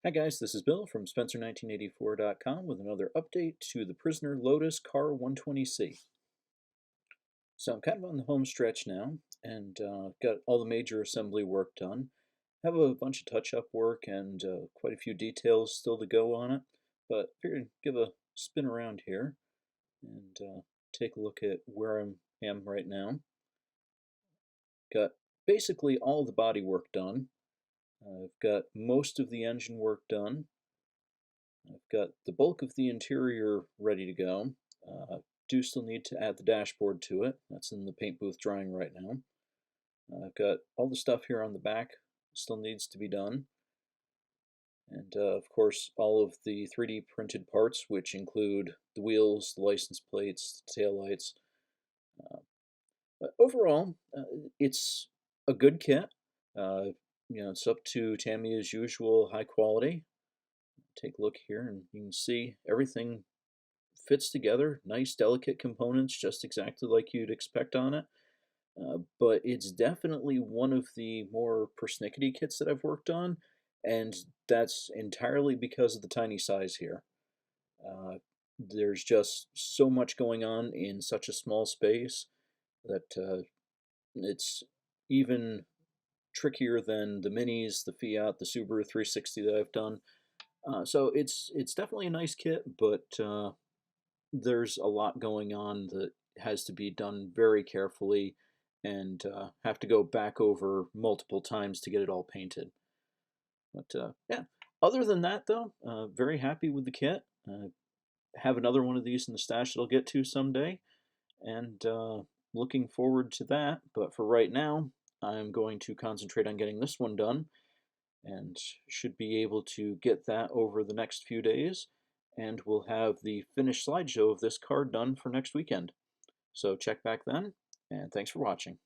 Hi guys, this is Bill from Spencer1984.com with another update to the Prisoner Lotus Car 120C. So I'm kind of on the home stretch now and got all the major assembly work done. Have a bunch of touch-up work and quite a few details still to go on it, but figured I'd give a spin around here and take a look at where I am right now. Got basically all the body work done. I've got most of the engine work done. I've got the bulk of the interior ready to go. Do still need to add the dashboard to it. That's in the paint booth drying right now. I've got all the stuff here on the back still needs to be done. And of course, all of the 3D printed parts, which include the wheels, the license plates, the taillights. But overall, it's a good kit. It's up to Tamiya's usual high quality. Take a look here and you can see everything fits together. Nice, delicate components, just exactly like you'd expect on it. But it's definitely one of the more persnickety kits that I've worked on, and that's entirely because of the tiny size here. There's just so much going on in such a small space that it's even trickier than the Minis, the Fiat, the Subaru 360 that I've done. So it's definitely a nice kit, but there's a lot going on that has to be done very carefully and have to go back over multiple times to get it all painted. But yeah, other than that though, very happy with the kit. Have another one of these in the stash that I'll get to someday, and looking forward to that. But for right now, I'm going to concentrate on getting this one done and should be able to get that over the next few days, and we'll have the finished slideshow of this card done for next weekend. So check back then, and thanks for watching.